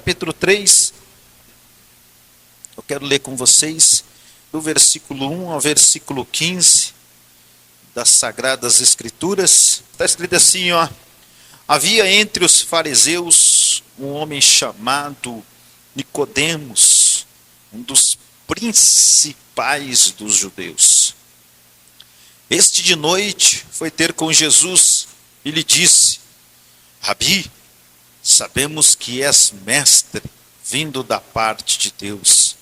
capítulo 3. Eu quero ler com vocês do versículo 1 ao versículo 15 das Sagradas Escrituras. Está escrito assim, ó: havia entre os fariseus um homem chamado Nicodemos, um dos principais dos judeus. Este de noite foi ter com Jesus e lhe disse: Rabi, sabemos que és mestre vindo da parte de Deus,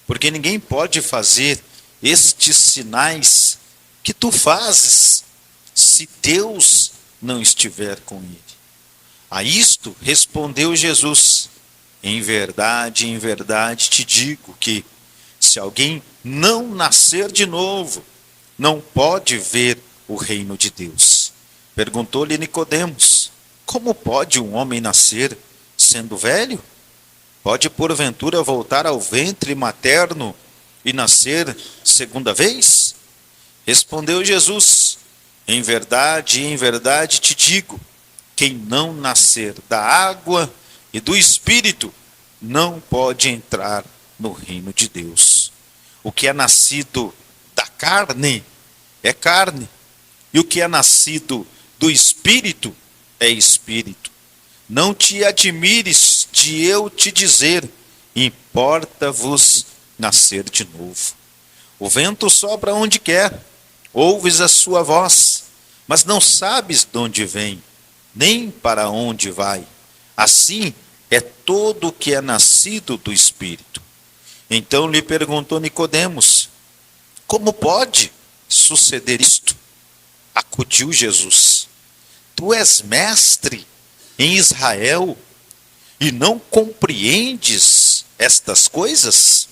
porque ninguém pode fazer estes sinais que tu fazes se Deus não estiver com ele. A isto respondeu Jesus: em verdade te digo que, se alguém não nascer de novo, não pode ver o reino de Deus. Perguntou-lhe Nicodemos: como pode um homem nascer sendo velho? Pode porventura voltar ao ventre materno e nascer segunda vez? Respondeu Jesus: em verdade te digo, quem não nascer da água e do Espírito não pode entrar no reino de Deus. O que é nascido da carne é carne, e o que é nascido do Espírito é Espírito. Não te admires de eu te dizer: importa-vos nascer de novo. O vento sopra onde quer, ouves a sua voz, mas não sabes de onde vem, nem para onde vai. Assim é todo o que é nascido do Espírito. Então lhe perguntou Nicodemos: como pode suceder isto? Acudiu Jesus: tu és mestre em Israel e não compreendes estas coisas?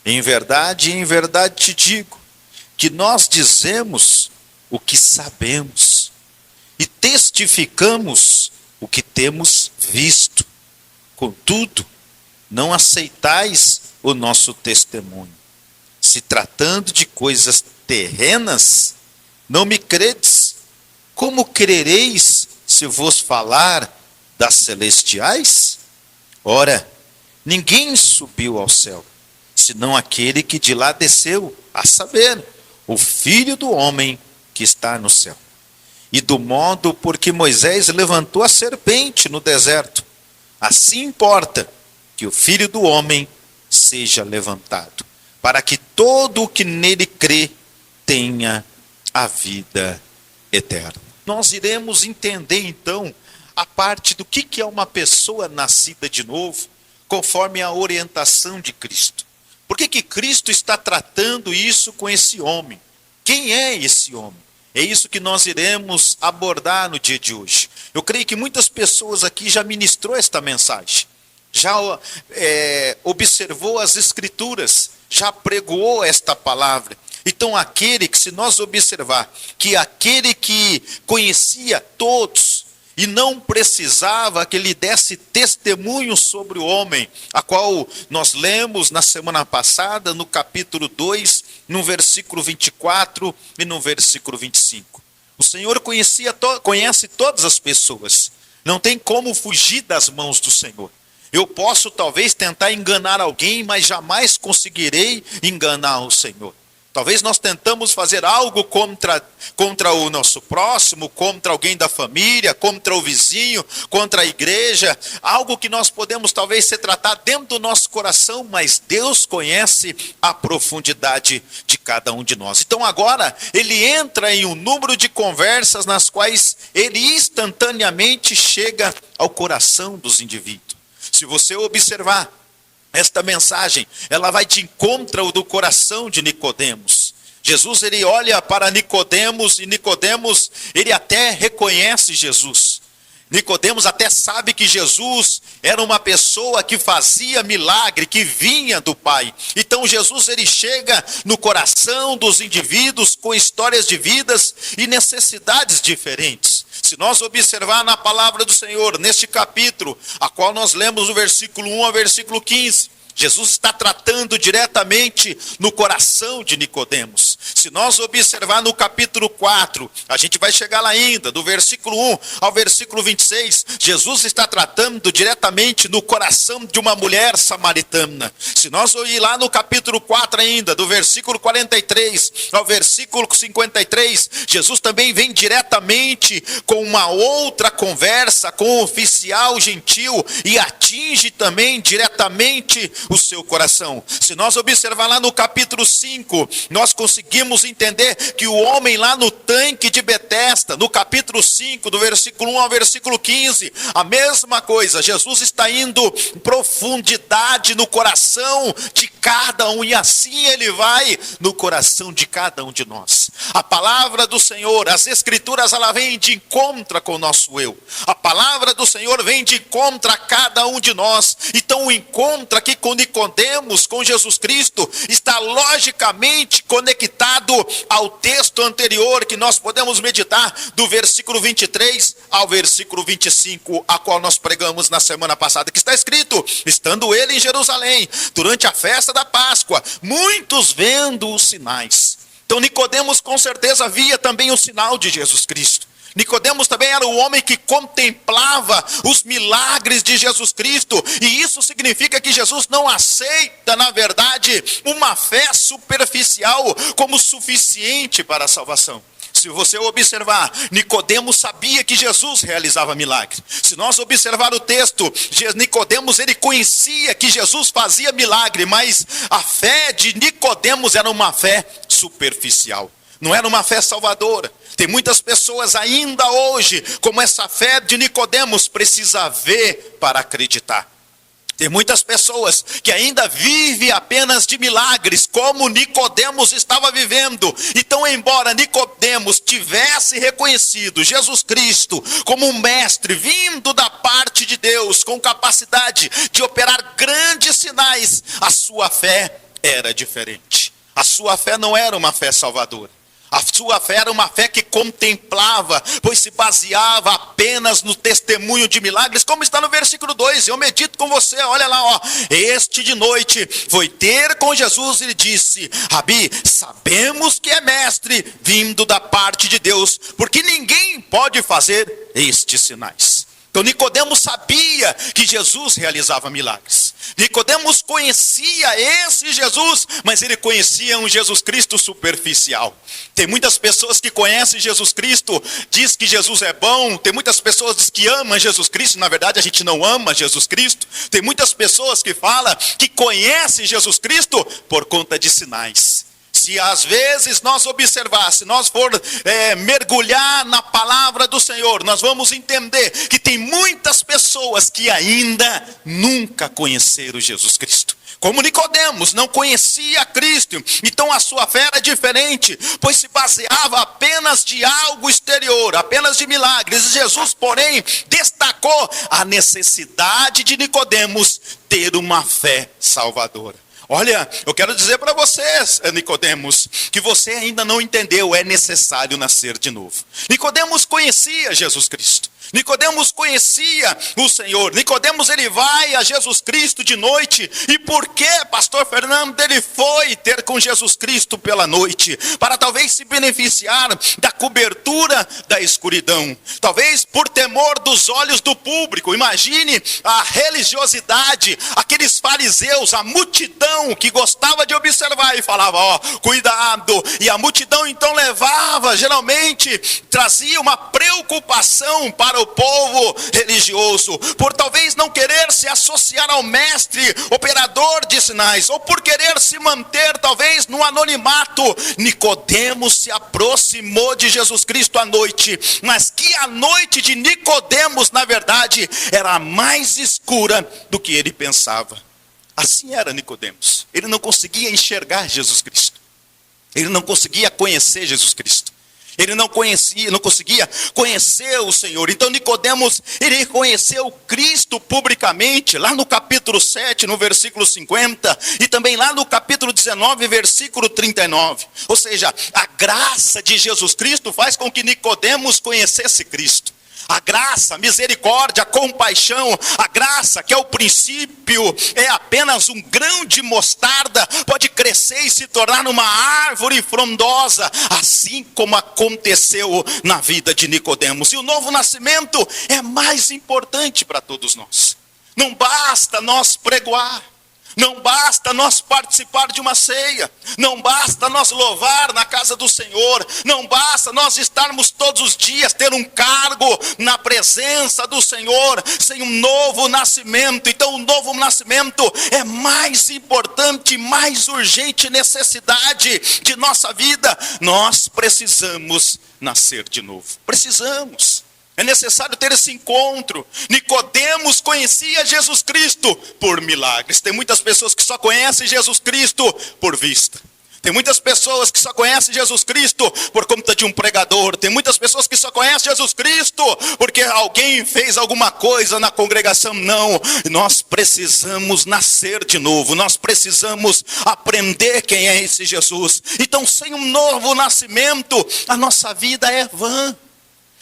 Em verdade te digo, que nós dizemos o que sabemos e testificamos o que temos visto. Contudo, não aceitais o nosso testemunho. Se tratando de coisas terrenas, não me credes. Como crereis se vos falar das celestiais? Ora, ninguém subiu ao céu, senão aquele que de lá desceu, a saber, o Filho do homem que está no céu. E do modo por que Moisés levantou a serpente no deserto, assim importa que o Filho do homem seja levantado, para que todo o que nele crê tenha a vida eterna. Nós iremos entender então a parte do que é uma pessoa nascida de novo, conforme a orientação de Cristo. Por que Cristo está tratando isso com esse homem? Quem é esse homem? É isso que nós iremos abordar no dia de hoje. Eu creio que muitas pessoas aqui já ministrou esta mensagem, já observou as Escrituras, já pregou esta palavra. Então aquele que, se nós observar, que aquele que conhecia todos e não precisava que lhe desse testemunho sobre o homem, a qual nós lemos na semana passada, no capítulo 2, no versículo 24 e no versículo 25. O Senhor conhece todas as pessoas, não tem como fugir das mãos do Senhor. Eu posso talvez tentar enganar alguém, mas jamais conseguirei enganar o Senhor. Talvez nós tentamos fazer algo contra o nosso próximo, contra alguém da família, contra o vizinho, contra a igreja, algo que nós podemos talvez ser tratado dentro do nosso coração, mas Deus conhece a profundidade de cada um de nós. Então agora ele entra em um número de conversas nas quais ele instantaneamente chega ao coração dos indivíduos. Se você observar, esta mensagem, ela vai de encontro do coração de Nicodemos. Jesus, ele olha para Nicodemos, e Nicodemos, ele até reconhece Jesus. Nicodemos até sabe que Jesus era uma pessoa que fazia milagre, que vinha do Pai. Então Jesus, ele chega no coração dos indivíduos com histórias de vidas e necessidades diferentes. Se nós observar na palavra do Senhor, neste capítulo, a qual nós lemos do versículo 1 ao versículo 15, Jesus está tratando diretamente no coração de Nicodemos. Se nós observar no capítulo 4, a gente vai chegar lá ainda, do versículo 1 ao versículo 26, Jesus está tratando diretamente no coração de uma mulher samaritana. Se nós ir lá no capítulo 4 ainda, do versículo 43 ao versículo 53, Jesus também vem diretamente com uma outra conversa com o oficial gentil e atinge também diretamente o seu coração. Se nós observar lá no capítulo 5, nós conseguimos entender que o homem lá no tanque de Betesda, no capítulo 5, do versículo 1 ao versículo 15, a mesma coisa, Jesus está indo em profundidade no coração de cada um, e assim ele vai no coração de cada um de nós. A palavra do Senhor, as escrituras, ela vem de encontro com o nosso eu. A palavra do Senhor vem de encontro a cada um de nós. Então o encontro aqui com Nicodemos, com Jesus Cristo, está logicamente conectado ao texto anterior que nós podemos meditar, do versículo 23 ao versículo 25, a qual nós pregamos na semana passada, que está escrito: estando ele em Jerusalém, durante a festa da Páscoa, muitos vendo os sinais. Então Nicodemos com certeza via também o sinal de Jesus Cristo. Nicodemos também era o homem que contemplava os milagres de Jesus Cristo, e isso significa que Jesus não aceita, na verdade, uma fé superficial como suficiente para a salvação. Se você observar, Nicodemos sabia que Jesus realizava milagres. Se nós observar o texto, Nicodemos, ele conhecia que Jesus fazia milagre, mas a fé de Nicodemos era uma fé superficial, não era uma fé salvadora. Tem muitas pessoas ainda hoje, como essa fé de Nicodemos, precisa ver para acreditar. Tem muitas pessoas que ainda vivem apenas de milagres, como Nicodemos estava vivendo. Então, embora Nicodemos tivesse reconhecido Jesus Cristo como um mestre vindo da parte de Deus, com capacidade de operar grandes sinais, a sua fé era diferente. A sua fé não era uma fé salvadora. A sua fé era uma fé que contemplava, pois se baseava apenas no testemunho de milagres, como está no versículo 2. Eu medito com você, olha lá, ó. Este de noite foi ter com Jesus e disse: Rabi, sabemos que é mestre vindo da parte de Deus, porque ninguém pode fazer estes sinais. Então Nicodemos sabia que Jesus realizava milagres. Nicodemos conhecia esse Jesus, mas ele conhecia um Jesus Cristo superficial. Tem muitas pessoas que conhecem Jesus Cristo, diz que Jesus é bom. Tem muitas pessoas que dizem que amam Jesus Cristo, na verdade a gente não ama Jesus Cristo. Tem muitas pessoas que falam que conhecem Jesus Cristo por conta de sinais. Se às vezes nós observar, se nós for mergulhar na palavra do Senhor, nós vamos entender que tem muitas pessoas que ainda nunca conheceram Jesus Cristo. Como Nicodemos não conhecia Cristo, então a sua fé era diferente, pois se baseava apenas de algo exterior, apenas de milagres. Jesus, porém, destacou a necessidade de Nicodemos ter uma fé salvadora. Olha, eu quero dizer para vocês, Nicodemos, que você ainda não entendeu, é necessário nascer de novo. Nicodemos conhecia Jesus Cristo. Nicodemos conhecia o Senhor. Nicodemos, ele vai a Jesus Cristo de noite. E por que, pastor Fernando, ele foi ter com Jesus Cristo pela noite? Para talvez se beneficiar da cobertura da escuridão. Talvez por temor dos olhos do público. Imagine a religiosidade, aqueles fariseus, a multidão que gostava de observar e falava: ó, cuidado. E a multidão então levava, geralmente trazia uma preocupação para o povo religioso, por talvez não querer se associar ao mestre, operador de sinais, ou por querer se manter talvez no anonimato. Nicodemos se aproximou de Jesus Cristo à noite, mas que a noite de Nicodemos, na verdade, era mais escura do que ele pensava. Assim era Nicodemos. Ele não conseguia enxergar Jesus Cristo. Ele não conseguia conhecer Jesus Cristo. Ele não conseguia conhecer o Senhor. Então Nicodemos, ele conheceu Cristo publicamente, lá no capítulo 7, no versículo 50, e também lá no capítulo 19, versículo 39. Ou seja, a graça de Jesus Cristo faz com que Nicodemos conhecesse Cristo. A graça, a misericórdia, a compaixão, a graça, que é o princípio, é apenas um grão de mostarda, pode crescer e se tornar uma árvore frondosa, assim como aconteceu na vida de Nicodemos. E o novo nascimento é mais importante para todos nós. Não basta nós pregoar, não basta nós participar de uma ceia, não basta nós louvar na casa do Senhor, não basta nós estarmos todos os dias, ter um cargo na presença do Senhor, sem um novo nascimento. Então o novo nascimento é mais importante, mais urgente necessidade de nossa vida. Nós precisamos nascer de novo, precisamos. É necessário ter esse encontro. Nicodemos conhecia Jesus Cristo por milagres. Tem muitas pessoas que só conhecem Jesus Cristo por vista. Tem muitas pessoas que só conhecem Jesus Cristo por conta de um pregador. Tem muitas pessoas que só conhecem Jesus Cristo porque alguém fez alguma coisa na congregação. Não, nós precisamos nascer de novo. Nós precisamos aprender quem é esse Jesus. Então, sem um novo nascimento, a nossa vida é vã.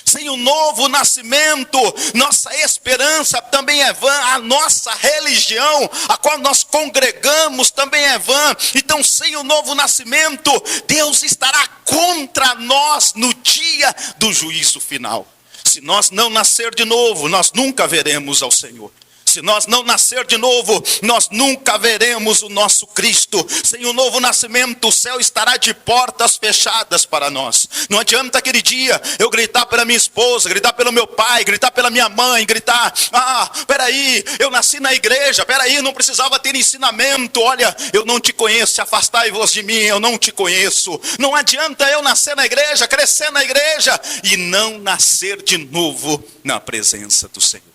Sem o novo nascimento, nossa esperança também é vã, a nossa religião, a qual nós congregamos, também é vã. Então, sem o novo nascimento, Deus estará contra nós no dia do juízo final. Se nós não nascer de novo, nós nunca veremos ao Senhor. Se nós não nascer de novo, nós nunca veremos o nosso Cristo. Sem o novo nascimento, o céu estará de portas fechadas para nós. Não adianta aquele dia eu gritar pela minha esposa, gritar pelo meu pai, gritar pela minha mãe, gritar: peraí, eu nasci na igreja, peraí, não precisava ter ensinamento, olha, eu não te conheço, afastai-vos de mim, eu não te conheço. Não adianta eu nascer na igreja, crescer na igreja e não nascer de novo na presença do Senhor.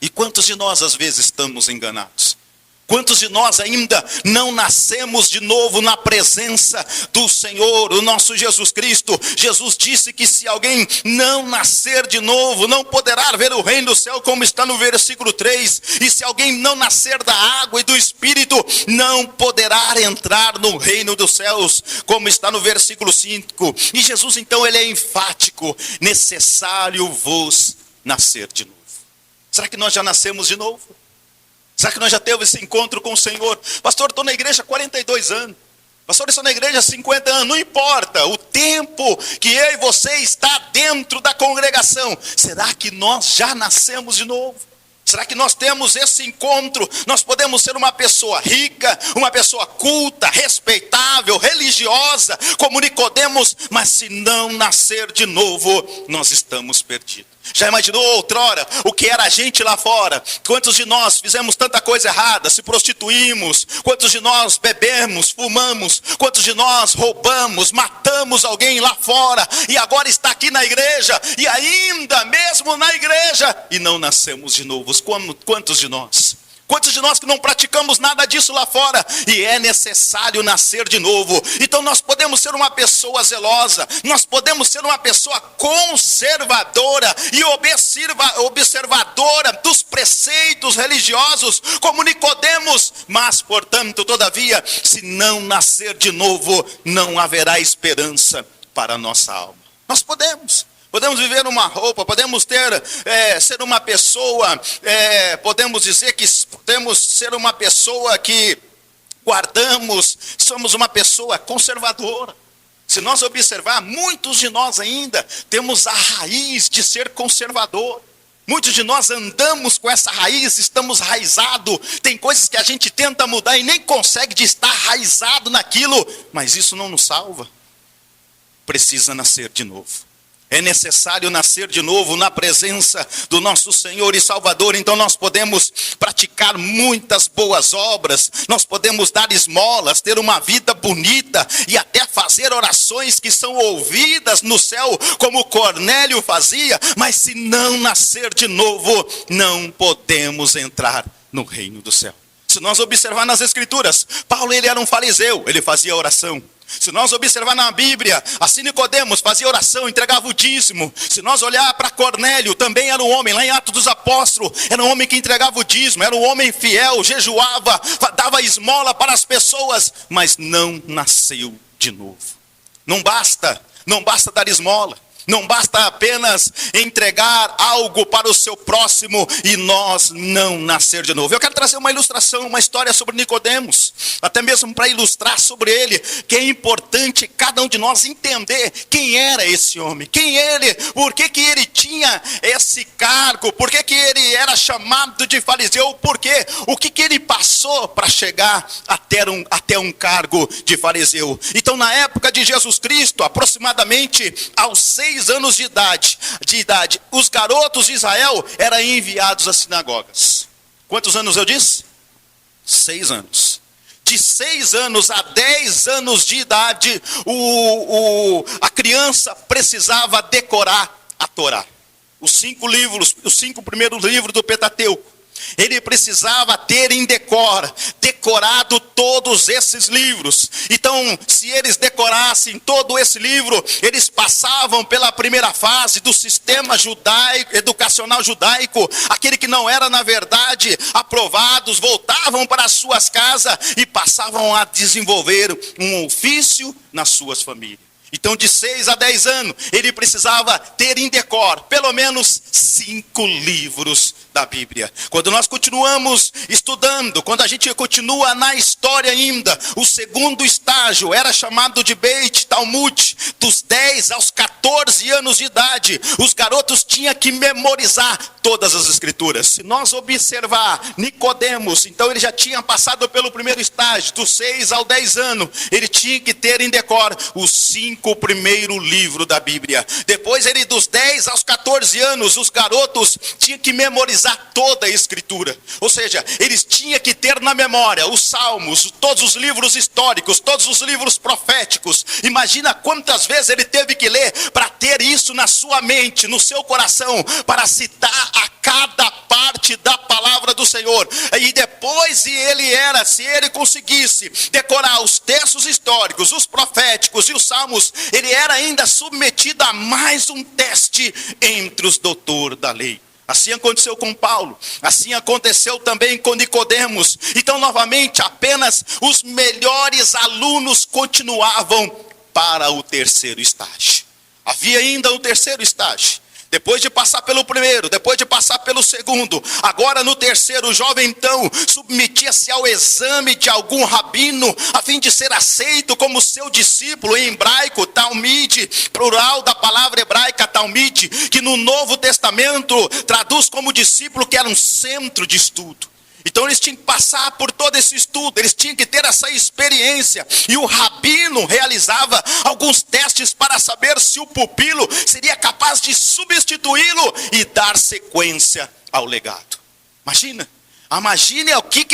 E quantos de nós às vezes estamos enganados? Quantos de nós ainda não nascemos de novo na presença do Senhor, o nosso Jesus Cristo? Jesus disse que se alguém não nascer de novo, não poderá ver o reino do céu, como está no versículo 3. E se alguém não nascer da água e do Espírito, não poderá entrar no reino dos céus, como está no versículo 5. E Jesus então, ele é enfático: necessário vos nascer de novo. Será que nós já nascemos de novo? Será que nós já temos esse encontro com o Senhor? Pastor, estou na igreja há 42 anos. Pastor, estou na igreja há 50 anos. Não importa o tempo que eu e você está dentro da congregação. Será que nós já nascemos de novo? Será que nós temos esse encontro? Nós podemos ser uma pessoa rica, uma pessoa culta, respeitável, religiosa, como Nicodemos, mas se não nascer de novo, nós estamos perdidos. Já imaginou outrora o que era a gente lá fora? Quantos de nós fizemos tanta coisa errada, se prostituímos? Quantos de nós bebemos, fumamos? Quantos de nós roubamos, matamos alguém lá fora? E agora está aqui na igreja, e ainda mesmo na igreja, e não nascemos de novo. Quantos de nós? Quantos de nós que não praticamos nada disso lá fora? E é necessário nascer de novo. Então nós podemos ser uma pessoa zelosa, nós podemos ser uma pessoa conservadora e observadora dos preceitos religiosos, como Nicodemos, mas portanto, todavia, se não nascer de novo, não haverá esperança para a nossa alma. Nós podemos viver uma roupa, podemos ser uma pessoa, podemos dizer que podemos ser uma pessoa que guardamos, somos uma pessoa conservadora. Se nós observar, muitos de nós ainda temos a raiz de ser conservador. Muitos de nós andamos com essa raiz, estamos raizados. Tem coisas que a gente tenta mudar e nem consegue de estar raizado naquilo, mas isso não nos salva. Precisa nascer de novo. É necessário nascer de novo na presença do nosso Senhor e Salvador. Então nós podemos praticar muitas boas obras, nós podemos dar esmolas, ter uma vida bonita e até fazer orações que são ouvidas no céu, como Cornélio fazia, mas se não nascer de novo, não podemos entrar no reino do céu. Se nós observar nas Escrituras, Paulo, ele era um fariseu, ele fazia oração. Se nós observar na Bíblia, assim Nicodemos fazia oração, entregava o dízimo. Se nós olhar para Cornélio, também era um homem, lá em Atos dos Apóstolos, era um homem que entregava o dízimo, era um homem fiel, jejuava, dava esmola para as pessoas, mas não nasceu de novo. Não basta dar esmola, Não basta apenas entregar algo para o seu próximo e nós não nascer de novo. Eu quero trazer uma ilustração, uma história sobre Nicodemos, até mesmo para ilustrar sobre ele, que é importante cada um de nós entender quem era esse homem, quem ele, por que ele tinha esse cargo, por que ele era chamado de fariseu, por quê, o que ele passou para chegar até um cargo de fariseu. Então, na época de Jesus Cristo, aproximadamente aos 6 anos de idade, os garotos de Israel eram enviados às sinagogas. Quantos anos eu disse? 6 anos. De 6 anos a 10 anos de idade, a criança precisava decorar a Torá. Os 5 primeiros livros do Pentateuco. Ele precisava ter decorado todos esses livros. Então, se eles decorassem todo esse livro, eles passavam pela primeira fase do sistema educacional judaico. Aquele que não era, na verdade, aprovados, voltavam para as suas casas e passavam a desenvolver um ofício nas suas famílias. Então, de 6 a 10 anos, ele precisava ter em decor pelo menos 5 livros da Bíblia. Quando nós continuamos estudando, quando a gente continua na história ainda, o segundo estágio era chamado de Beit Talmud. Dos 10 aos 14 anos de idade, os garotos tinham que memorizar todas as escrituras. Se nós observar Nicodemos, então ele já tinha passado pelo primeiro estágio, dos 6 aos 10 anos, ele tinha que ter em decor os 5 primeiros livros da Bíblia. Depois ele, dos 10 aos 14 anos, os garotos tinham que memorizar toda a escritura. Ou seja, eles tinham que ter na memória os salmos, todos os livros históricos, todos os livros proféticos. Imagina quantas vezes ele teve que ler para ter isso na sua mente, no seu coração, para citar a cada parte da palavra do Senhor. E depois, se ele conseguisse decorar os textos históricos, os proféticos e os salmos, ele era ainda submetido a mais um teste entre os doutores da lei. Assim aconteceu com Paulo, assim aconteceu também com Nicodemos. Então, novamente, apenas os melhores alunos continuavam para o terceiro estágio. Havia ainda um terceiro estágio. Depois de passar pelo primeiro, depois de passar pelo segundo, agora no terceiro, o jovem então submetia-se ao exame de algum rabino, a fim de ser aceito como seu discípulo. Em hebraico, Talmid, plural da palavra hebraica Talmid, que no Novo Testamento traduz como discípulo, que era um centro de estudo. Então eles tinham que passar por todo esse estudo, eles tinham que ter essa experiência. E o rabino realizava alguns testes para saber se o pupilo seria capaz de substituí-lo e dar sequência ao legado. Imagine o que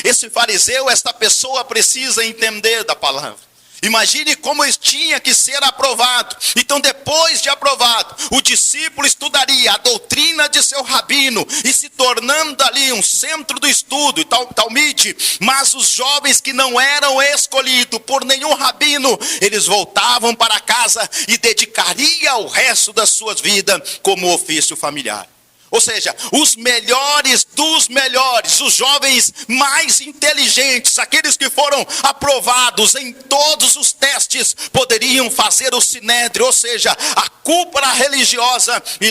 esse fariseu, esta pessoa precisa entender da palavra. Imagine como ele tinha que ser aprovado. Então, depois de aprovado, o discípulo estudaria a doutrina de seu rabino e se tornando ali um centro do estudo, Talmid. Mas os jovens que não eram escolhidos por nenhum rabino, eles voltavam para casa e dedicariam o resto das suas vidas como ofício familiar. Ou seja, os melhores dos melhores, os jovens mais inteligentes, aqueles que foram aprovados em todos os testes, poderiam fazer o sinédrio, ou seja, a cúpula religiosa e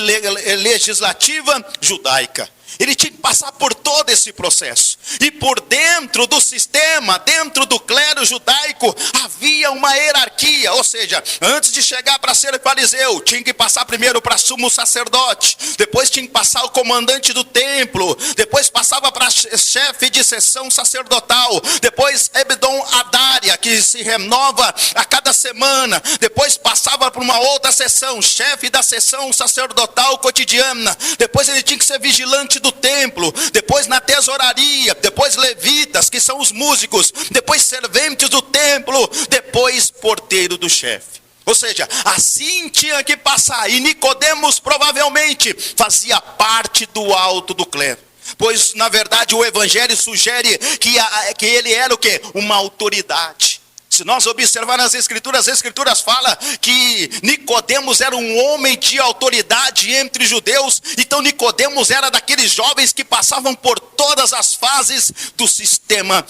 legislativa judaica. Ele tinha que passar por todo esse processo. E por dentro do sistema, dentro do clero judaico, havia uma hierarquia. Ou seja, antes de chegar para ser fariseu, tinha que passar primeiro para sumo sacerdote. Depois tinha que passar o comandante do templo. Depois passava para chefe de seção sacerdotal. Depois Ebedon Adária, que se renova a cada semana. Depois passava para uma outra seção, chefe da seção sacerdotal cotidiana. Depois ele tinha que ser vigilante do templo, depois na tesouraria, depois levitas, que são os músicos, depois serventes do templo, depois porteiro do chefe. Ou seja, assim tinha que passar. E Nicodemos provavelmente fazia parte do alto do clero, pois na verdade o evangelho sugere que ele era o quê? Uma autoridade. Se nós observarmos as escrituras falam que Nicodemos era um homem de autoridade entre judeus. Então Nicodemos era daqueles jovens que passavam por todas as fases do sistema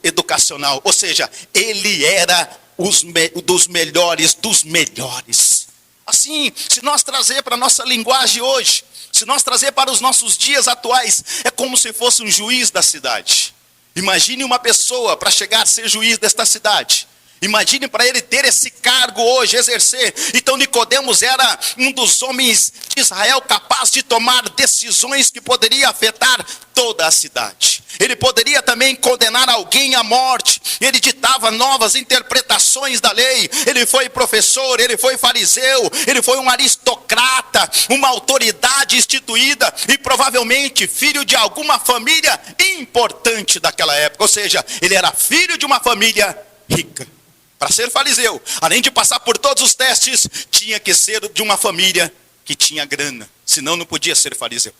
educacional. Ou seja, ele era dos melhores dos melhores. Assim, se nós trazer para a nossa linguagem hoje, se nós trazer para os nossos dias atuais, é como se fosse um juiz da cidade. Imagine uma pessoa para chegar a ser juiz desta cidade. Imagine para ele ter esse cargo hoje, exercer. Então Nicodemos era um dos homens de Israel capaz de tomar decisões que poderia afetar toda a cidade. Ele poderia também condenar alguém à morte. Ele ditava novas interpretações da lei. Ele foi professor, ele foi fariseu, ele foi um aristocrata, uma autoridade instituída e provavelmente filho de alguma família importante daquela época. Ou seja, ele era filho de uma família rica. Para ser fariseu, além de passar por todos os testes, tinha que ser de uma família que tinha grana. Senão não podia ser fariseu.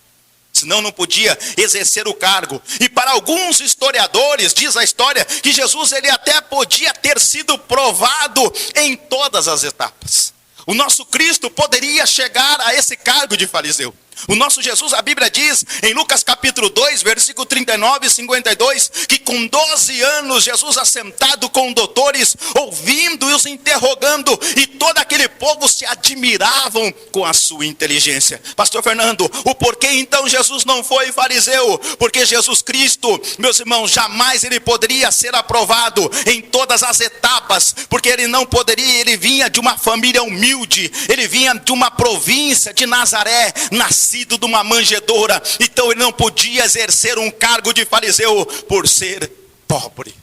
Senão não podia exercer o cargo. E para alguns historiadores, diz a história, que Jesus ele até podia ter sido provado em todas as etapas. O nosso Cristo poderia chegar a esse cargo de fariseu. O nosso Jesus, a Bíblia diz, em Lucas capítulo 2, versículo 39 e 52, que com 12 anos, Jesus assentado com doutores, ouvindo e os interrogando, e todo aquele povo se admiravam com a sua inteligência. Pastor Fernando, o porquê então Jesus não foi fariseu? Porque Jesus Cristo, meus irmãos, jamais ele poderia ser aprovado em todas as etapas, porque ele não poderia, ele vinha de uma família humilde, ele vinha de uma província de Nazaré, nascido de uma manjedoura, então ele não podia exercer um cargo de fariseu por ser pobre.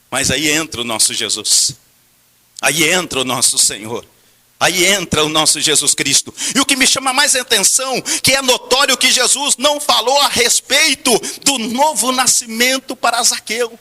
Mas aí entra o nosso Jesus, aí entra o nosso Senhor, aí entra o nosso Jesus Cristo. E o que me chama mais atenção, que é notório que Jesus não falou a respeito do novo nascimento para Zaqueu.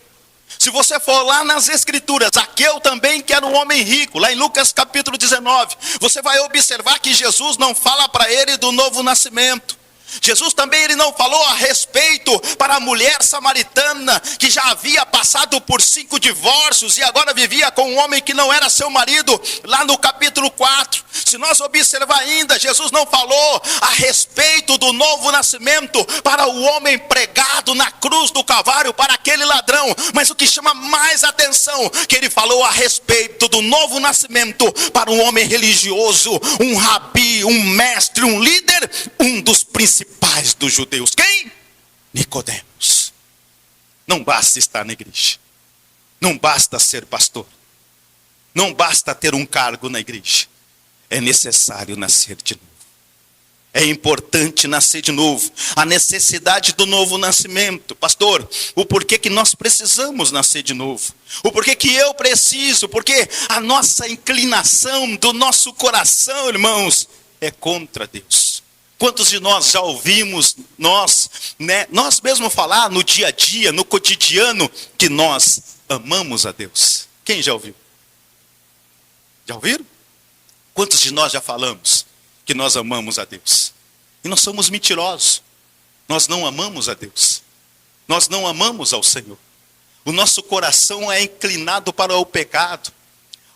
Se você for lá nas escrituras, Zaqueu também que era um homem rico, lá em Lucas capítulo 19, você vai observar que Jesus não fala para ele do novo nascimento. Jesus também ele não falou a respeito para a mulher samaritana que já havia passado por 5 divórcios e agora vivia com um homem que não era seu marido, lá no capítulo 4. Se nós observar ainda, Jesus não falou a respeito do novo nascimento para o homem pregado na cruz do Calvário, para aquele ladrão. Mas o que chama mais atenção, que ele falou a respeito do novo nascimento para um homem religioso, um rabi, um mestre, um líder, um dos principais dos judeus. Quem? Nicodemos. Não basta estar na igreja, não basta ser pastor, não basta ter um cargo na igreja, é necessário nascer de novo. É importante nascer de novo. A necessidade do novo nascimento. Pastor, o porquê que nós precisamos nascer de novo? O porquê que eu preciso? Porque a nossa inclinação do nosso coração, irmãos, é contra Deus. Quantos de nós já ouvimos, nós mesmo falar no dia a dia, no cotidiano, que nós amamos a Deus? Quem já ouviu? Já ouviram? Quantos de nós já falamos que nós amamos a Deus? E nós somos mentirosos. Nós não amamos a Deus. Nós não amamos ao Senhor. O nosso coração é inclinado para o pecado.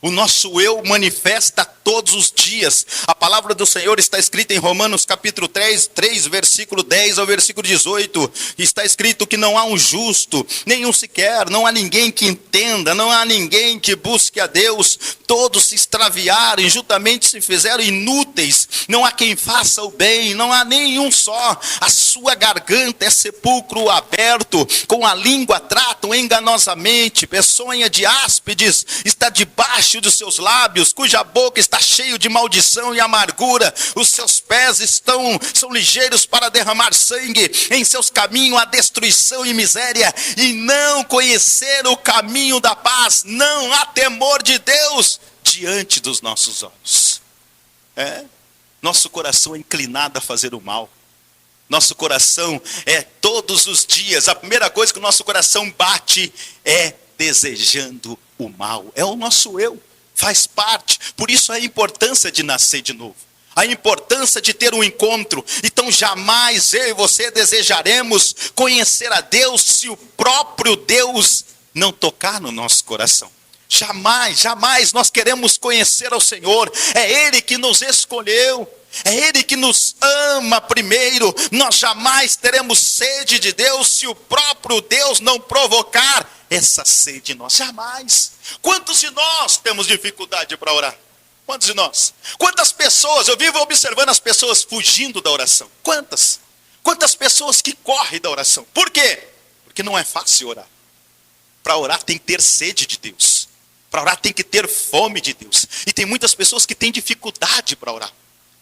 O nosso eu manifesta todos os dias. A palavra do Senhor está escrita em Romanos capítulo 3, versículo 10 ao versículo 18. Está escrito que não há um justo, nenhum sequer, não há ninguém que entenda, não há ninguém que busque a Deus. Todos se extraviaram, injustamente se fizeram inúteis. Não há quem faça o bem, não há nenhum só. A sua garganta é sepulcro aberto, com a língua tratam enganosamente. Peçonha de áspides está debaixo dos seus lábios, cuja boca está cheio de maldição e amargura. Os seus pés são ligeiros para derramar sangue. Em seus caminhos há destruição e miséria, e não conhecer o caminho da paz. Não há temor de Deus diante dos nossos olhos. Nosso coração é inclinado a fazer o mal. Nosso coração é todos os dias, a primeira coisa que o nosso coração bate é desejando o mal. É o nosso eu, faz parte. Por isso a importância de nascer de novo, a importância de ter um encontro. Então jamais eu e você desejaremos conhecer a Deus se o próprio Deus não tocar no nosso coração. Jamais, jamais nós queremos conhecer ao Senhor. É Ele que nos escolheu, é Ele que nos ama primeiro. Nós jamais teremos sede de Deus se o próprio Deus não provocar essa sede em nós. Jamais. Quantos de nós temos dificuldade para orar? Quantos de nós? Quantas pessoas, eu vivo observando as pessoas fugindo da oração. Quantas? Quantas pessoas que correm da oração. Por quê? Porque não é fácil orar. Para orar tem que ter sede de Deus. Para orar tem que ter fome de Deus. E tem muitas pessoas que têm dificuldade para orar.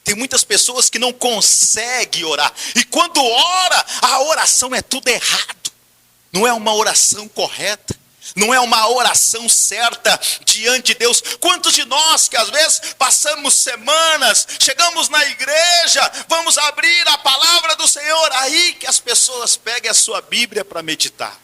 Tem muitas pessoas que não conseguem orar. E quando ora, a oração é tudo errado. Não é uma oração correta. Não é uma oração certa diante de Deus. Quantos de nós que às vezes passamos semanas, chegamos na igreja, vamos abrir a palavra do Senhor, aí que as pessoas peguem a sua Bíblia para meditar.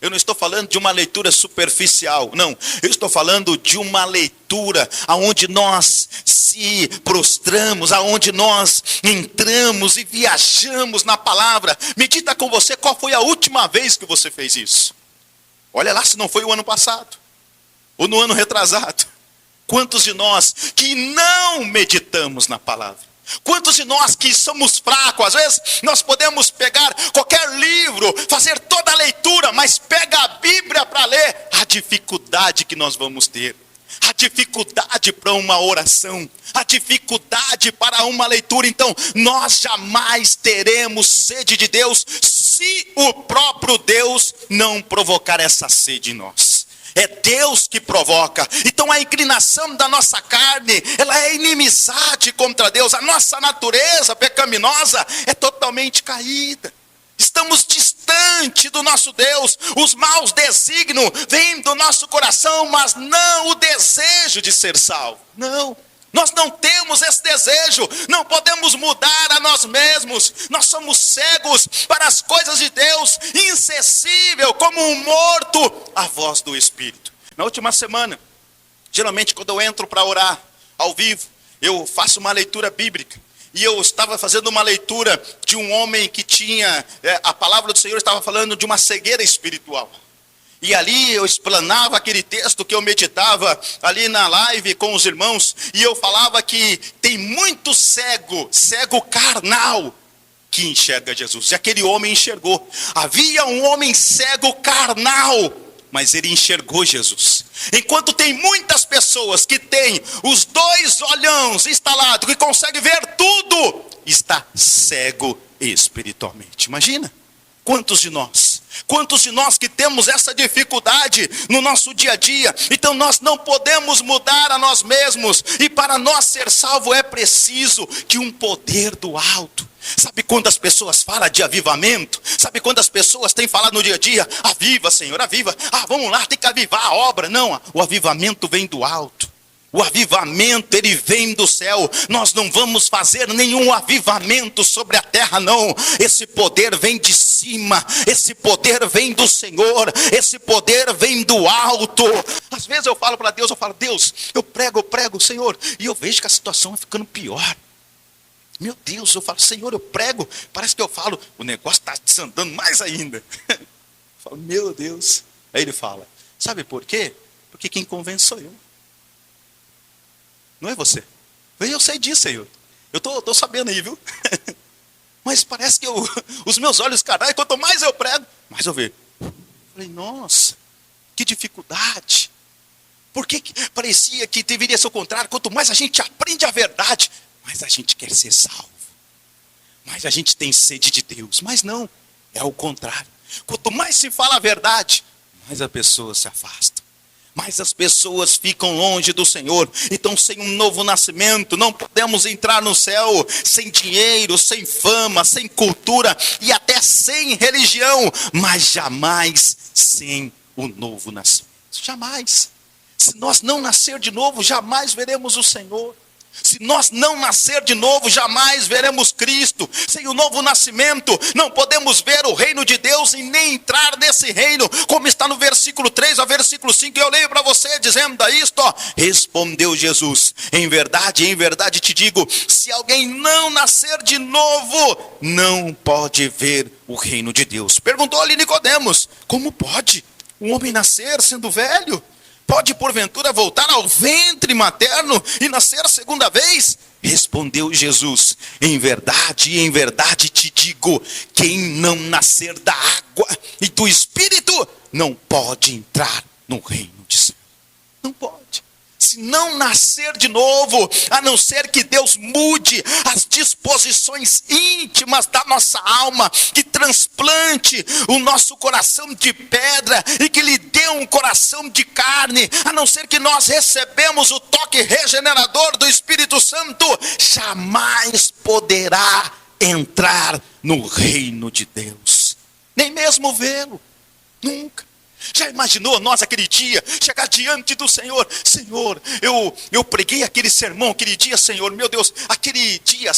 Eu não estou falando de uma leitura superficial, não. Eu estou falando de uma leitura aonde nós se prostramos, aonde nós entramos e viajamos na palavra. Medita com você qual foi a última vez que você fez isso. Olha lá se não foi o ano passado, ou no ano retrasado. Quantos de nós que não meditamos na palavra? Quantos de nós que somos fracos, às vezes nós podemos pegar qualquer livro, fazer toda a leitura, mas pega a Bíblia para ler, a dificuldade que nós vamos ter, a dificuldade para uma oração, a dificuldade para uma leitura. Então nós jamais teremos sede de Deus, se o próprio Deus não provocar essa sede em nós. É Deus que provoca. Então a inclinação da nossa carne, ela é inimizade contra Deus. A nossa natureza pecaminosa é totalmente caída. Estamos distante do nosso Deus. Os maus desígnios vêm do nosso coração, mas não o desejo de ser salvo. Não. Nós não temos esse desejo, não podemos mudar a nós mesmos. Nós somos cegos para as coisas de Deus, insensível como um morto à voz do Espírito. Na última semana, geralmente quando eu entro para orar ao vivo, eu faço uma leitura bíblica. E eu estava fazendo uma leitura de um homem que tinha, a palavra do Senhor estava falando de uma cegueira espiritual. E ali eu explanava aquele texto que eu meditava ali na live com os irmãos. E eu falava que tem muito cego carnal, que enxerga Jesus. E aquele homem enxergou. Havia um homem cego carnal, mas ele enxergou Jesus. Enquanto tem muitas pessoas que têm os dois olhões instalados, que conseguem ver tudo, está cego espiritualmente. Imagina. Quantos de nós que temos essa dificuldade no nosso dia a dia? Então nós não podemos mudar a nós mesmos. E para nós ser salvo é preciso que um poder do alto. Sabe quando as pessoas falam de avivamento? Sabe quando as pessoas têm falado no dia a dia? Aviva, Senhor, aviva. Vamos lá, tem que avivar a obra. Não, o avivamento vem do alto. O avivamento, ele vem do céu. Nós não vamos fazer nenhum avivamento sobre a terra, não. Esse poder vem de cima. Esse poder vem do Senhor. Esse poder vem do alto. Às vezes eu falo para Deus, Deus, eu prego, Senhor, e eu vejo que a situação vai ficando pior. Meu Deus, eu falo, Senhor, eu prego, parece que eu falo, o negócio está desandando mais ainda. Eu falo, meu Deus. Aí ele fala, sabe por quê? Porque quem convence sou eu. Não é você. Eu sei disso, Senhor. Eu estou sabendo aí, viu? Mas parece que os meus olhos carnais, quanto mais eu prego, mais eu vejo. Falei, nossa, que dificuldade. Por que parecia que deveria ser o contrário? Quanto mais a gente aprende a verdade, mais a gente quer ser salvo. Mais a gente tem sede de Deus. Mas não, é o contrário. Quanto mais se fala a verdade, mais a pessoa se afasta. Mas as pessoas ficam longe do Senhor. Então sem um novo nascimento não podemos entrar no céu. Sem dinheiro, sem fama, sem cultura e até sem religião. Mas jamais sem o novo nascimento. Jamais. Se nós não nascer de novo, jamais veremos o Senhor. Se nós não nascer de novo, jamais veremos Cristo. Sem o novo nascimento, não podemos ver o reino de Deus e nem entrar nesse reino. Como está no versículo 3 ao versículo 5, eu leio para você dizendo isto, respondeu Jesus, em verdade te digo, se alguém não nascer de novo, não pode ver o reino de Deus. Perguntou-lhe Nicodemos, como pode um homem nascer sendo velho? Pode porventura voltar ao ventre materno e nascer a segunda vez? Respondeu Jesus, em verdade te digo, quem não nascer da água e do Espírito, não pode entrar no reino de Deus. Não pode. se não nascer de novo, a não ser que Deus mude as disposições íntimas da nossa alma, que transplante o nosso coração de pedra e que lhe dê um coração de carne, a não ser que nós recebemos o toque regenerador do Espírito Santo, jamais poderá entrar no reino de Deus, nem mesmo vê-lo, nunca. Já imaginou nós aquele dia, chegar diante do Senhor? Senhor, eu preguei aquele sermão, aquele dia, Senhor, meu Deus, aquele dia,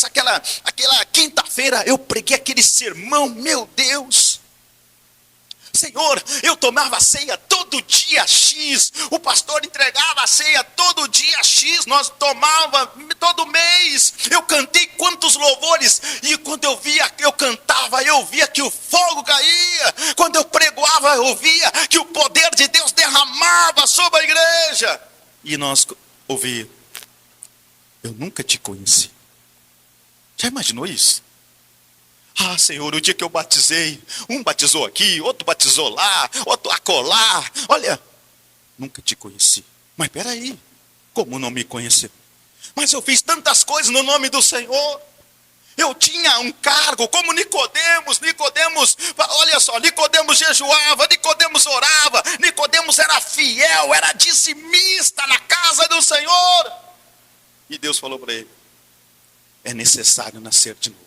aquela quinta-feira, eu preguei aquele sermão, meu Deus. Senhor, eu tomava ceia todo dia X, o pastor entregava a ceia todo dia X, nós tomava todo mês, eu cantei quantos louvores, e quando eu cantava, eu via que o fogo caía, quando eu pregoava, eu via que o poder de Deus derramava sobre a igreja, e nós ouvíamos, eu nunca te conheci. Já imaginou isso? Ah, Senhor, o dia que eu batizei, um batizou aqui, outro batizou lá, outro acolá. Olha, nunca te conheci. Mas peraí, como não me conheceu? Mas eu fiz tantas coisas no nome do Senhor. Eu tinha um cargo como Nicodemos, olha só, Nicodemos jejuava, Nicodemos orava, Nicodemos era fiel, era dizimista na casa do Senhor. E Deus falou para ele, é necessário nascer de novo.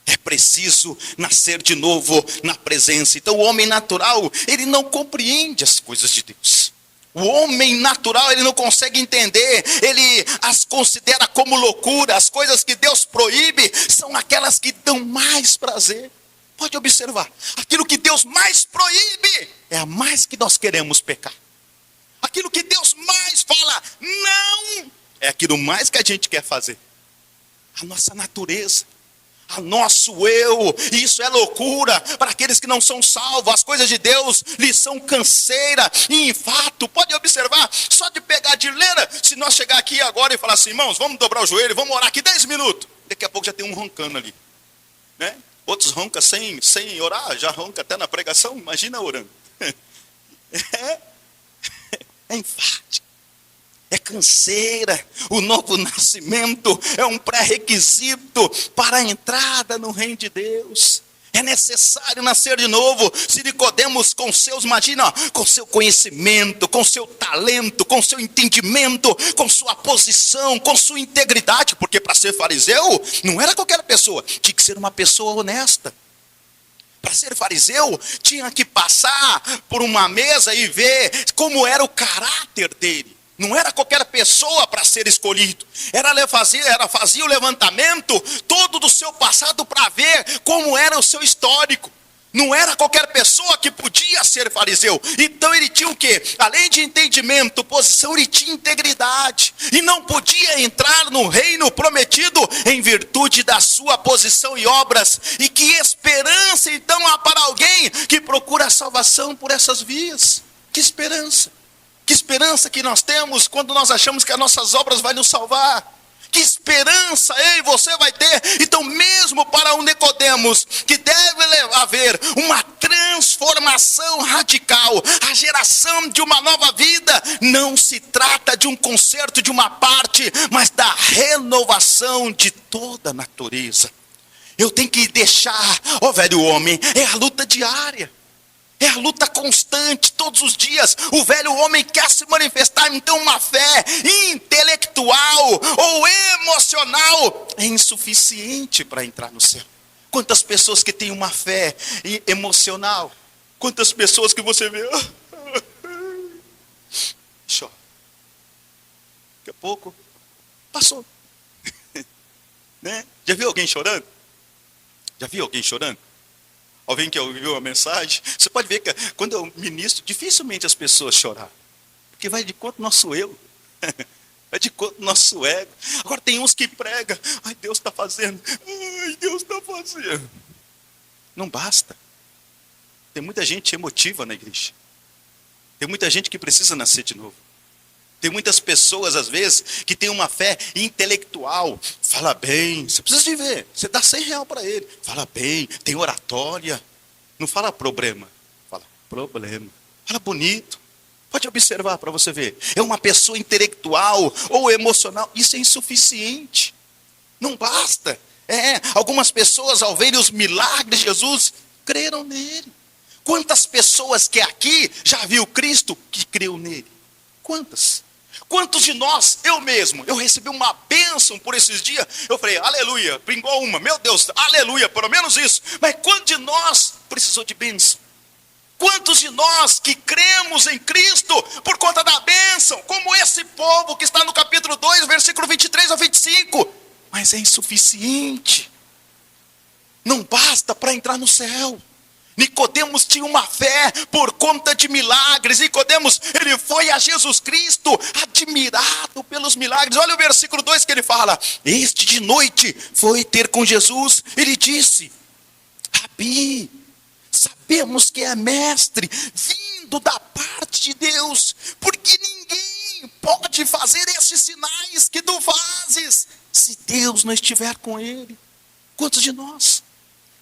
É preciso nascer de novo na presença. Então o homem natural, ele não compreende as coisas de Deus. O homem natural, ele não consegue entender, ele as considera como loucura. As coisas que Deus proíbe são aquelas que dão mais prazer. Pode observar, aquilo que Deus mais proíbe é a mais que nós queremos pecar. Aquilo que Deus mais fala não, é aquilo mais que a gente quer fazer. A nossa natureza, a nosso eu, isso é loucura para aqueles que não são salvos. As coisas de Deus lhes são canseira e infato. Pode observar, só de pegar de leira, se nós chegar aqui agora e falar assim, irmãos, vamos dobrar o joelho, vamos orar aqui 10 minutos, daqui a pouco já tem um roncando ali, né? Outros roncam sem orar, já ronca até na pregação, imagina orando. É enfático, é canseira. O novo nascimento é um pré-requisito para a entrada no reino de Deus. É necessário nascer de novo. Se Nicodemos com seus, imagina, com seu conhecimento, com seu talento, com seu entendimento, com sua posição, com sua integridade, porque para ser fariseu não era qualquer pessoa, tinha que ser uma pessoa honesta. Para ser fariseu, tinha que passar por uma mesa e ver como era o caráter dele. Não era qualquer pessoa para ser escolhido. Fazia o levantamento todo do seu passado para ver como era o seu histórico. Não era qualquer pessoa que podia ser fariseu. Então ele tinha o quê? Além de entendimento, posição, ele tinha integridade. E não podia entrar no reino prometido em virtude da sua posição e obras. E que esperança então há para alguém que procura a salvação por essas vias? Que esperança! Que esperança que nós temos quando nós achamos que as nossas obras vão nos salvar. Que esperança eu e você vai ter. Então mesmo para um Nicodemos, que deve haver uma transformação radical, a geração de uma nova vida, não se trata de um conserto de uma parte, mas da renovação de toda a natureza. Eu tenho que deixar, velho homem, é a luta diária. É a luta constante, todos os dias. O velho homem quer se manifestar, então uma fé intelectual ou emocional é insuficiente para entrar no céu. Quantas pessoas que têm uma fé emocional, quantas pessoas que você vê, chora. Daqui a pouco, passou. Né? Já viu alguém chorando? Já viu alguém chorando? Alguém que ouviu a mensagem? Você pode ver que quando eu ministro, dificilmente as pessoas choram. Porque vai de conta do nosso eu. Vai de conta do nosso ego. Agora tem uns que pregam. Ai, Deus está fazendo. Ai, Deus está fazendo. Não basta. Tem muita gente emotiva na igreja. Tem muita gente que precisa nascer de novo. Tem muitas pessoas, às vezes, que têm uma fé intelectual. Fala bem, você precisa de ver. Você dá R$100 para ele. Fala bem, tem oratória. Não fala problema, fala problema. Fala bonito. Pode observar para você ver. É uma pessoa intelectual ou emocional. Isso é insuficiente. Não basta. Algumas pessoas, ao verem os milagres de Jesus, creram nele. Quantas pessoas que aqui já viu Cristo que creu nele? Quantas? Quantos de nós, eu mesmo, eu recebi uma bênção por esses dias, eu falei, aleluia, pingou uma, meu Deus, aleluia, pelo menos isso. Mas quantos de nós precisou de bênção? Quantos de nós que cremos em Cristo por conta da bênção, como esse povo que está no capítulo 2, versículo 23 a 25, mas é insuficiente, não basta para entrar no céu. Nicodemos tinha uma fé por conta de milagres. Nicodemos, ele foi a Jesus Cristo, admirado pelos milagres. Olha o versículo 2 que ele fala: este de noite foi ter com Jesus. Ele disse: Rabi, sabemos que é mestre, vindo da parte de Deus, porque ninguém pode fazer esses sinais que tu fazes, se Deus não estiver com ele. Quantos de nós?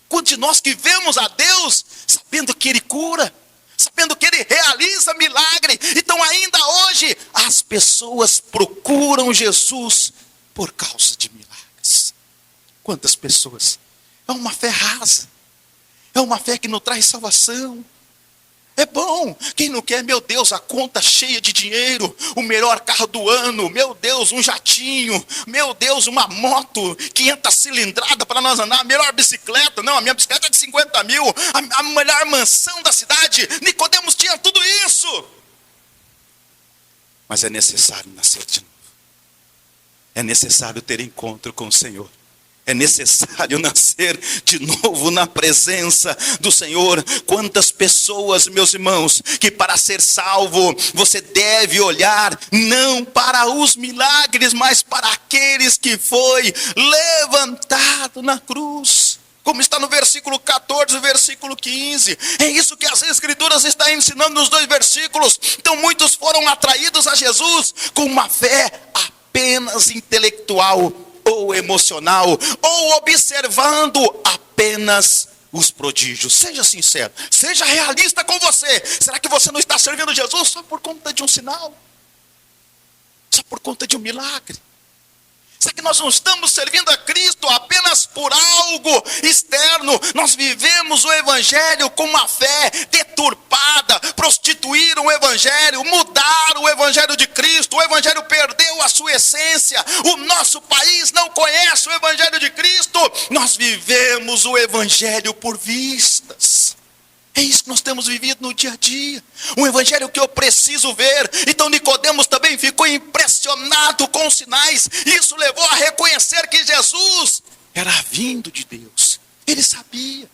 Quantos de nós que vemos a Deus, sabendo que Ele cura, sabendo que Ele realiza milagre. Então ainda hoje, as pessoas procuram Jesus por causa de milagres. Quantas pessoas? É uma fé rasa, é uma fé que não traz salvação. É bom, quem não quer, meu Deus, a conta cheia de dinheiro, o melhor carro do ano, meu Deus, um jatinho, meu Deus, uma moto 500 cilindrada para nós andar, a melhor bicicleta, não, a minha bicicleta é de 50 mil, a melhor mansão da cidade. Nicodemos tinha tudo isso. Mas é necessário nascer de novo, é necessário ter encontro com o Senhor. É necessário nascer de novo na presença do Senhor. Quantas pessoas, meus irmãos, que para ser salvo, você deve olhar não para os milagres, mas para aqueles que foi levantado na cruz. Como está no versículo 14 e versículo 15. É isso que as Escrituras estão ensinando nos dois versículos. Então muitos foram atraídos a Jesus com uma fé apenas intelectual ou emocional, ou observando apenas os prodígios. Seja sincero, seja realista com você. Será que você não está servindo Jesus só por conta de um sinal? Só por conta de um milagre? Será que nós não estamos servindo a Cristo apenas por algo externo? Nós vivemos o Evangelho com uma fé deturpada, prostituíram o Evangelho, mudaram o Evangelho de Cristo. O Evangelho perdeu a sua essência. O nosso país não conhece o Evangelho de Cristo. Nós vivemos o Evangelho por vistas. É isso que nós temos vivido no dia a dia. Um evangelho que eu preciso ver. Então Nicodemos também ficou impressionado com os sinais. Isso levou a reconhecer que Jesus era vindo de Deus. Ele sabia.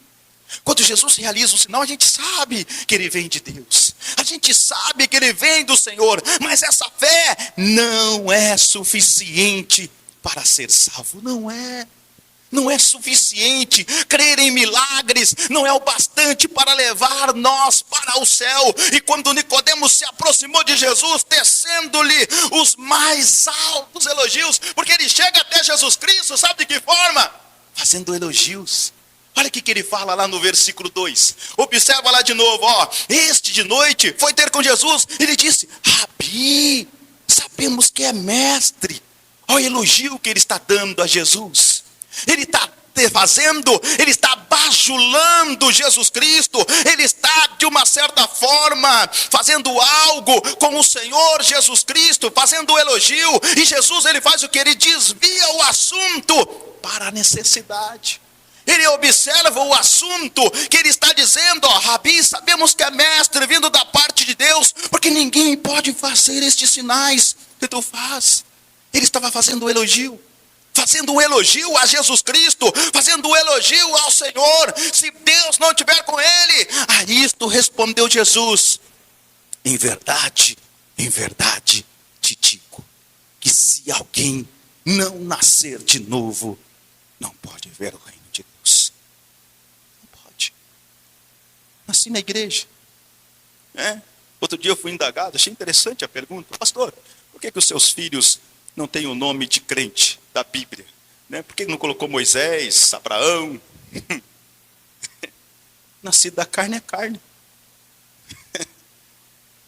Quando Jesus realiza o sinal, a gente sabe que ele vem de Deus. A gente sabe que ele vem do Senhor. Mas essa fé não é suficiente para ser salvo. Não é. Não é suficiente. Crer em milagres não é o bastante para levar nós para o céu. E quando Nicodemos se aproximou de Jesus, tecendo-lhe os mais altos elogios, porque ele chega até Jesus Cristo, sabe de que forma? Fazendo elogios. Olha o que ele fala lá no versículo 2. Observa lá de novo, ó. Este de noite foi ter com Jesus. Ele disse: Rabi, sabemos que é mestre. Olha o elogio que ele está dando a Jesus. Ele está ele está bajulando Jesus Cristo. Ele está de uma certa forma fazendo algo com o Senhor Jesus Cristo, fazendo elogio. E Jesus, ele faz o que? Ele desvia o assunto para a necessidade. Ele observa o assunto que ele está dizendo, ó, Rabi, sabemos que é mestre vindo da parte de Deus, porque ninguém pode fazer estes sinais que tu faz. Ele estava fazendo um elogio a Jesus Cristo, fazendo um elogio ao Senhor. Se Deus não estiver com ele, a isto respondeu Jesus: em verdade te digo, que se alguém não nascer de novo, não pode ver o reino de Deus. Não pode. Nasci na igreja. Outro dia eu fui indagado, achei interessante a pergunta: pastor, por que os seus filhos não têm o nome de crente da Bíblia? Por que não colocou Moisés, Abraão? Nascido da carne é carne.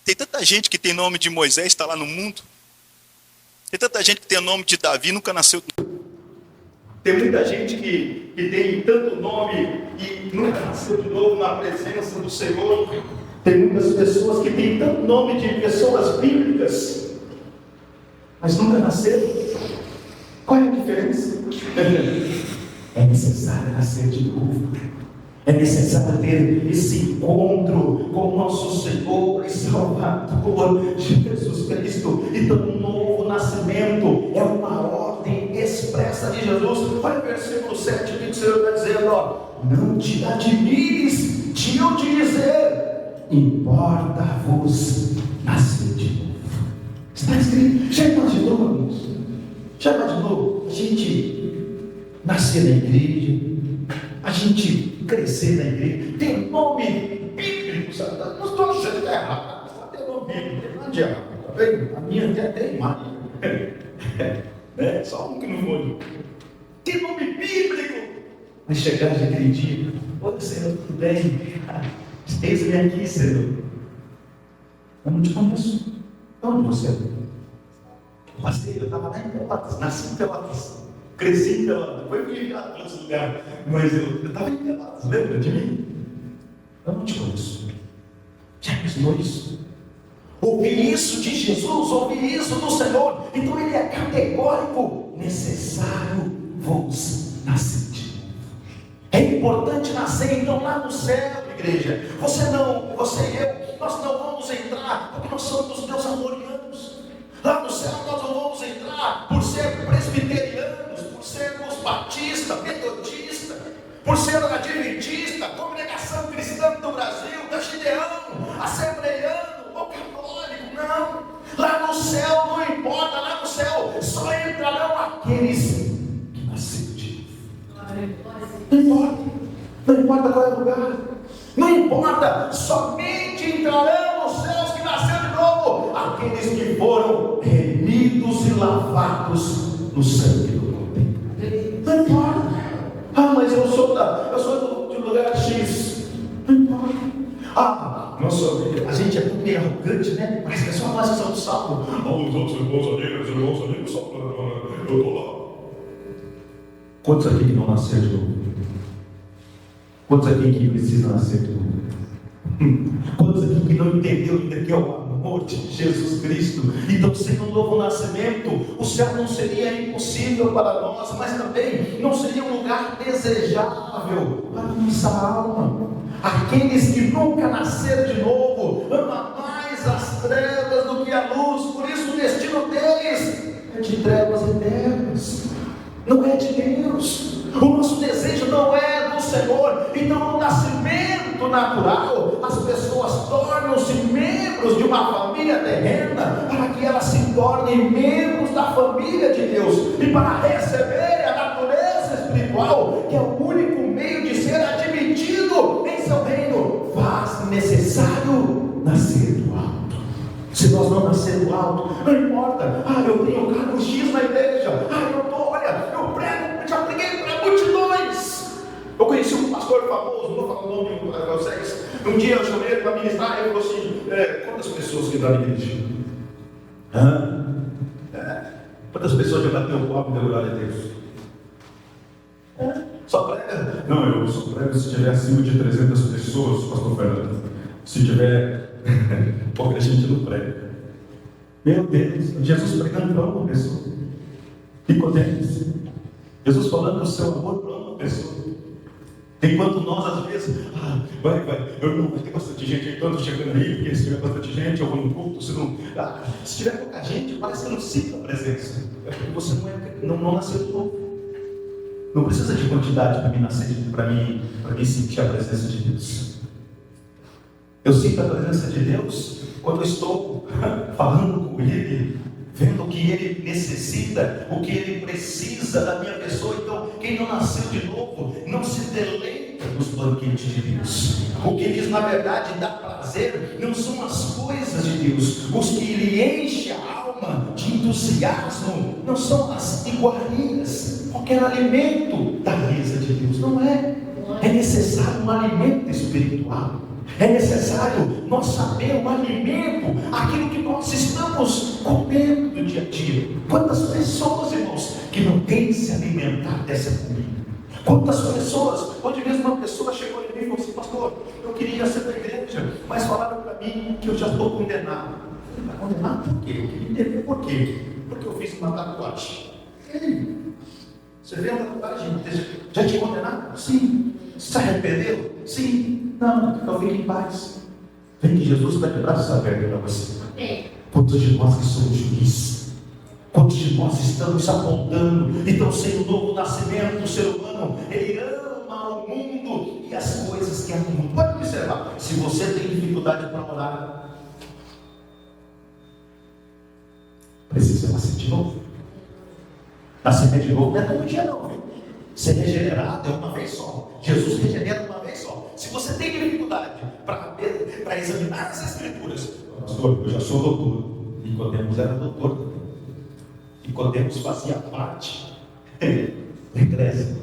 Tem tanta gente que tem nome de Moisés, está lá no mundo. Tem tanta gente que tem o nome de Davi, nunca nasceu. Tem muita gente que tem tanto nome e nunca nasceu de novo na presença do Senhor. Tem muitas pessoas que têm tanto nome de pessoas bíblicas, mas nunca nasceram. Qual é a diferença? É necessário nascer de novo. É necessário ter esse encontro com o nosso Senhor e Salvador Jesus Cristo. Então, um novo nascimento é uma ordem expressa de Jesus. Olha o versículo 7, o que o Senhor está dizendo? Não te admires de eu te dizer, importa-vos nascer de novo. Está escrito. Já imaginou, irmãos? Já imaginou a gente nascer na igreja, a gente crescer na igreja, tem nome bíblico, sabe? Não estou achando que é errado, só tem nome bíblico, não adianta, tá vendo? A minha até tem imagem, só um que não foi. Tem nome bíblico, mas chegar naquele dia, oi Senhor, tudo bem? Eis-me aqui, Senhor. Eu não te conheço. De onde você é? Eu estava lá em Pelotas, nasci em Pelotas, cresci em Pelotas, foi enviado para esse lugar, mas eu estava em Pelotas, lembra de mim? Eu não te conheço. Já imaginou isso? Ouvir isso de Jesus, ouvir isso do Senhor, então ele é categórico, necessário vos nascer de novo. É importante nascer então lá no céu, igreja. Você e eu, nós não vamos entrar porque nós somos Deus amorianos. Lá no céu nós não vamos entrar por ser presbiterianos, por sermos batistas, metodistas, por ser adventista, congregação cristã do Brasil, da Gideão, assembleiano ou católico, não. Lá no céu não importa, lá no céu só entrarão aqueles que nasceram de novo. Não importa qual é o lugar, não importa, somente entrarão nos céus que nasceram de novo aqueles que foram remidos e lavados no sangue do Cordeiro. Não importa. Mas eu sou de lugar X. Não importa. A gente é muito meio arrogante, né? Parece que é só nós que somos salvos. Os outros irmãos amigos, só eu estou lá. Quantos aqui que não nasceram de novo? Quantos aqui que precisam nascer de novo? Quantos aqui que não entendeu ainda que é o amor de Jesus Cristo? Então, sem um novo nascimento, o céu não seria impossível para nós, mas também não seria um lugar desejável para a nossa alma. Aqueles que nunca nasceram de novo amam mais as trevas do que a luz, por isso o destino deles é de trevas eternas, não é de Deus. O nosso desejo não é do Senhor. Então, no nascimento natural, as pessoas tornam-se membros de uma família terrena, para que elas se tornem membros da família de Deus, e para receber a natureza espiritual, que é o único meio de ser admitido em seu reino, faz necessário nascer do alto. Se nós não nascer do alto, não importa. Eu tenho cargo X na igreja. Eu prego, já preguei para multidões. Eu conheci um pastor famoso, não vou falar o nome para vocês. Um dia eu chamei ele para ministrar, ele falou assim: quantas pessoas que dá na igreja? Quantas pessoas já bateu o copo e deu glória a Deus? Só prega? Não, eu só prego se tiver acima de 300 pessoas, pastor Fernando. Se tiver pouca gente não prega. Meu Deus, Jesus pregando para uma pessoa. Nicodemos, Jesus falando do seu amor para uma pessoa. Enquanto nós, às vezes, vai, vai ter bastante gente aí, todos chegando aí, porque se tiver bastante gente, eu vou no culto, se tiver pouca gente, parece que não sinta a presença. É porque você não nasceu de novo. Não precisa de quantidade para mim nascer, para mim sentir a presença de Deus. Eu sinto a presença de Deus quando eu estou falando com Ele, vendo o que Ele necessita, o que Ele precisa da minha pessoa. Então, quem não nasceu de novo, não se deleita nos banquetes de Deus. O que lhes, na verdade, dá prazer, não são as coisas de Deus. Os que lhe enchem a alma de entusiasmo, não são as iguarias, qualquer alimento da mesa de Deus. Não é. É necessário um alimento espiritual. É necessário nós saber o alimento, aquilo que nós estamos comendo do dia a dia. Quantas pessoas, irmãos, que não têm se alimentar dessa comida? Quantas pessoas, onde mesmo uma pessoa chegou em mim e falou assim: pastor, eu queria ser da igreja, mas falaram para mim que eu já estou condenado. Mas condenado por quê? Eu queria entender por quê. Porque eu fiz uma tatuagem. E aí? Você vê a tatuagem? Já te condenaram? Sim. Você se arrependeu? Sim. Não, então fique em paz. Vem que Jesus está de braços abertos para você. Quantos de nós que somos juízes? Quantos de nós estamos apontando? Então, sem o novo nascimento do ser humano, ele ama o mundo e as coisas que há no mundo. Pode observar, se você tem dificuldade para orar, precisa nascer de novo. Nascer de novo não é todo dia não, viu? Ser regenerado é uma vez só. Jesus regenera uma vez só. Se você tem dificuldade para examinar as escrituras, pastor, eu já sou doutor. Nicodemos era doutor também. Nicodemos fazia parte da igreja.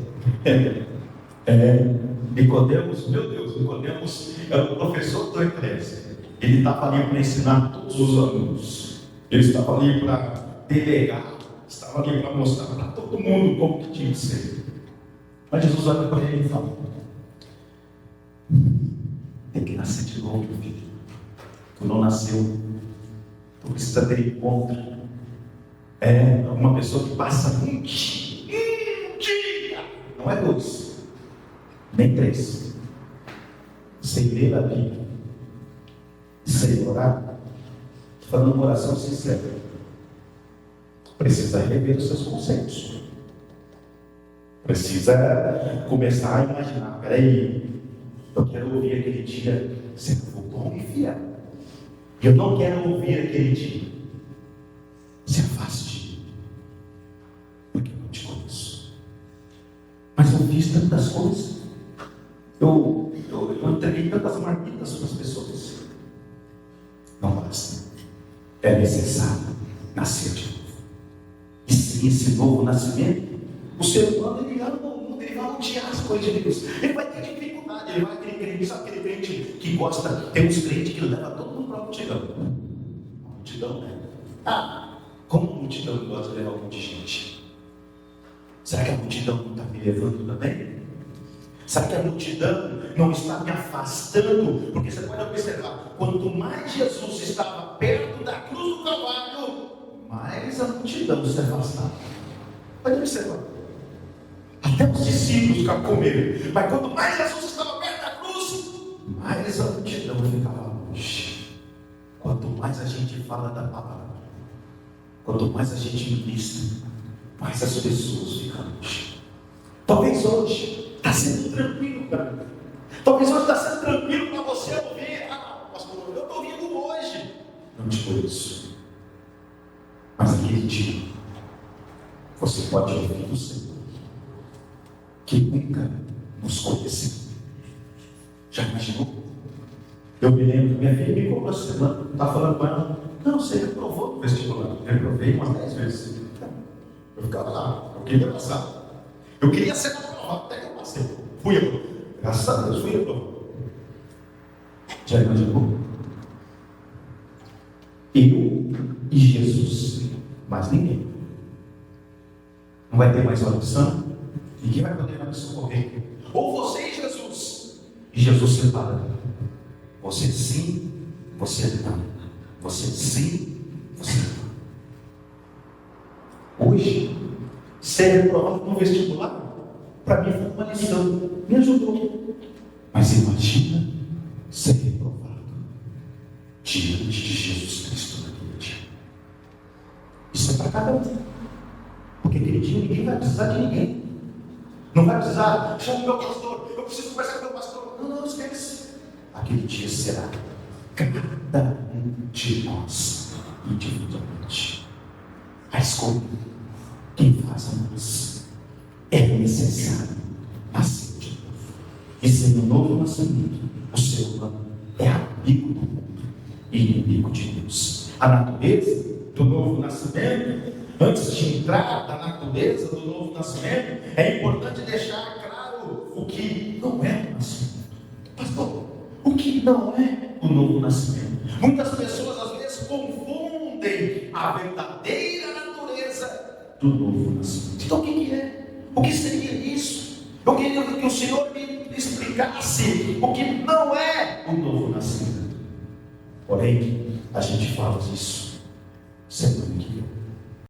Nicodemos, meu Deus, Nicodemos era o professor da igreja. Ele estava ali para ensinar todos os alunos. Ele estava ali para delegar. Estava ali para mostrar para todo mundo como que tinha que ser. Mas Jesus olha para ele e fala: tem que nascer de novo, meu filho. Tu não nasceu. Tu precisa ter encontro. É uma pessoa que passa um dia, não é 2, nem 3, sem ler a Bíblia, sem orar, fazendo uma oração sincera. Precisa rever os seus conceitos. Precisa começar a imaginar: peraí, eu quero ouvir aquele dia sendo bom e fiel. Eu não quero ouvir aquele dia: se afaste, porque eu não te conheço. Mas eu fiz tantas coisas. Eu entreguei tantas marmitas para as pessoas. Não basta. É necessário nascer de novo. E sem esse novo nascimento, o ser humano ele ama o mundo, ele vai odiar as coisas de Deus. Ele vai ter dificuldade, ele vai aquele crente, sabe aquele crente que gosta, tem uns crentes que leva todo mundo para a multidão. A multidão, né? Como a multidão gosta de levar um monte de gente? Será que a multidão não está me levando também? Será que a multidão não está me afastando? Porque você pode observar, quanto mais Jesus estava perto da cruz do Calvário, mais a multidão se afastava. Pode observar. Até os discípulos ficavam com medo. Mas quanto mais Jesus estava perto da cruz, mais a multidão ficava longe. Quanto mais a gente fala da palavra, quanto mais a gente ministra, mais as pessoas ficam longe. Talvez hoje está sendo tranquilo para mim. Talvez hoje está sendo tranquilo para você ouvir: pastor, eu estou ouvindo hoje. Não te conheço. Mas aquele dia, você pode ouvir do Senhor, que nunca nos conheceu. Já imaginou? Eu me lembro, minha filha me contou essa semana, estava falando com ela: não, você reprovou no vestibular. Eu reprovei umas 10 vezes. Eu ficava lá, eu queria passar. Eu queria ser aprovado, até que eu passei. Fui eu. Graças a Deus, fui eu. Já imaginou? Eu e Jesus, mas ninguém. Não vai ter mais oração, ninguém vai poder mais socorrer. Ou você e Jesus. E Jesus separa. Você sim, você não. Você sim, você não. Hoje, ser reprovado no vestibular, para mim foi uma lição, me ajudou. Mas imagina ser reprovado diante de Jesus Cristo naquele dia. Isso é para cada um. Porque aquele dia ninguém vai precisar de ninguém. Não vai precisar: chama o meu pastor, eu preciso conversar com o meu pastor. Não, esquece. Aquele dia será cada um de nós, individualmente. A escolha, quem faz a nós. É necessário nascer de novo. E sem o novo nascimento, o ser humano é amigo do mundo e inimigo de Deus. A natureza do novo nascimento, antes de entrar na natureza do novo nascimento, é importante deixar claro o que não é o nascimento. Pastor, o que não é o novo nascimento. Muitas pessoas às vezes confundem a verdadeira natureza do novo nascimento. Então o que é? O que seria isso? Eu queria que o Senhor me explicasse o que não é o novo nascimento. Porém, a gente fala disso semana